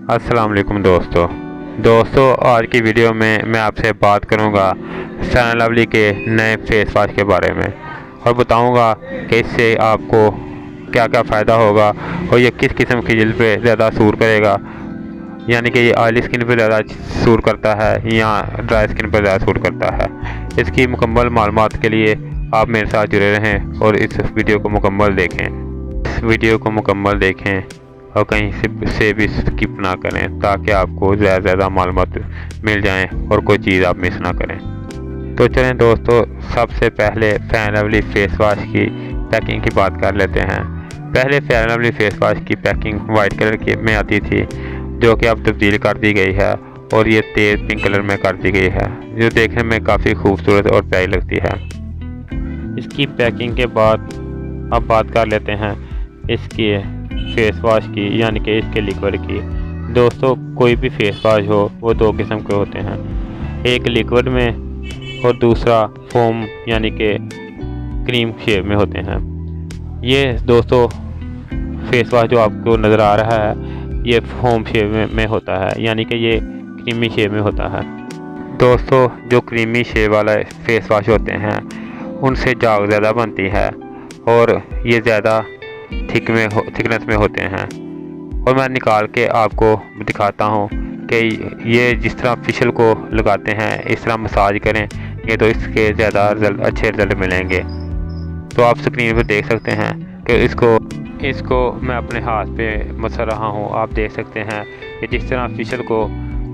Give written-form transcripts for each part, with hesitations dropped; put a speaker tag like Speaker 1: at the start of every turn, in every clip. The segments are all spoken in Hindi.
Speaker 1: अस्सलाम वालेकुम दोस्तों आज की वीडियो में मैं आपसे बात करूंगा फेयर एंड लवली के नए फेस वॉश के बारे में और बताऊंगा कि इससे आपको क्या क्या फ़ायदा होगा और ये किस किस्म की जल्द पे ज़्यादा सूट करेगा, यानी कि ये ऑयली स्किन पे ज़्यादा सूट करता है या ड्राई स्किन पर ज़्यादा सूट करता है। इसकी मुकम्मल मालूमात के लिए आप मेरे साथ जुड़े रहें और इस वीडियो को मुकम्मल देखें और कहीं से भी स्किप ना करें ताकि आपको ज़्यादा मालूमात मिल जाएं और कोई चीज़ आप मिस ना करें। तो चलें दोस्तों, सबसे पहले fair and lovely face wash की पैकिंग की बात कर लेते हैं। पहले fair and lovely face wash की पैकिंग वाइट कलर की में आती थी, जो कि अब तब्दील कर दी गई है और ये तेज़ पिंक कलर में कर दी गई है, जो देखने में काफ़ी खूबसूरत और प्यारी लगती है। इसकी पैकिंग के बाद अब बात कर लेते हैं इसकी फेस वॉश की, यानी कि इसके लिक्विड की। दोस्तों, कोई भी फेस वॉश हो वो दो किस्म के होते हैं, एक लिक्विड में और दूसरा फोम यानी कि क्रीम शेप में होते हैं। ये दोस्तों फेस वॉश जो आपको नज़र आ रहा है ये फोम शेप में होता है, यानी कि ये क्रीमी शेप में होता है। दोस्तों, जो क्रीमी शेप वाला फेस वॉश होते हैं उनसे झाग ज़्यादा बनती है और ये ज़्यादा थिकनेस में होते हैं। और मैं निकाल के आपको दिखाता हूँ कि ये जिस तरह फिशल को लगाते हैं इस तरह मसाज करें ये तो इसके ज़्यादा अच्छे रिजल्ट मिलेंगे। तो आप स्क्रीन पर देख सकते हैं कि इसको मैं अपने हाथ पे मसल रहा हूँ। आप देख सकते हैं कि जिस तरह फिशल को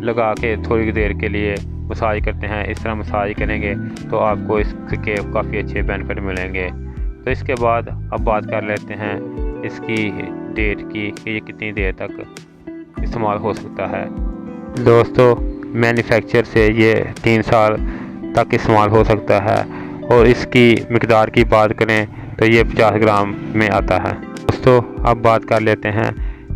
Speaker 1: लगा के थोड़ी देर के लिए मसाज करते हैं इस तरह मसाज करेंगे तो आपको इसके काफ़ी अच्छे बेनिफिट मिलेंगे। तो इसके बाद अब बात कर लेते हैं इसकी डेट की कि ये कितनी देर तक इस्तेमाल हो सकता है। दोस्तों, मैन्युफैक्चर से ये 3 साल तक इस्तेमाल हो सकता है और इसकी मिकदार की बात करें तो ये 50 ग्राम में आता है। दोस्तों, अब बात कर लेते हैं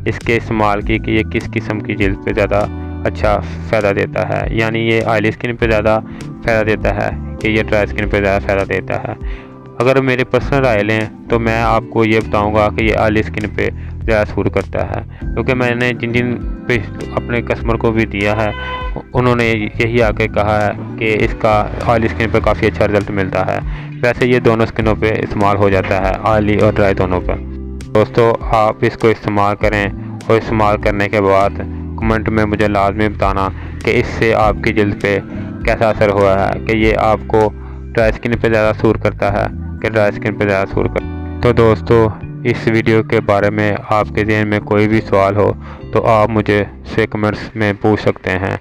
Speaker 1: इसके इस्तेमाल की कि ये किस किस्म की जल्द पे ज़्यादा अच्छा फ़ायदा देता है, यानी ये ऑयली स्किन पे ज़्यादा फ़ायदा देता है कि ये ड्राई स्किन पे ज़्यादा फ़ायदा देता है। अगर मेरे पर्सनल राय लें तो मैं आपको ये बताऊंगा कि ये ऑयली स्किन पे ज़्यादा सूट करता है, क्योंकि मैंने जिन पे अपने कस्टमर को भी दिया है उन्होंने यही आके कहा है कि इसका ऑयली स्किन पे काफ़ी अच्छा रिजल्ट मिलता है। वैसे ये दोनों स्किनों पे इस्तेमाल हो जाता है, ऑयली और ड्राई दोनों पर। दोस्तों, आप इसको इस्तेमाल करें और इस्तेमाल करने के बाद कमेंट में मुझे लाजमी बताना कि इससे आपकी जल्द पे कैसा असर हुआ है, कि ये आपको ड्राई स्किन पे ज़्यादा सूट करता है कि ड्राई स्किन पे ज़्यादा सूट करता है। तो दोस्तों, इस वीडियो के बारे में आपके ज़हन में कोई भी सवाल हो तो आप मुझे से कमेंट्स में पूछ सकते हैं।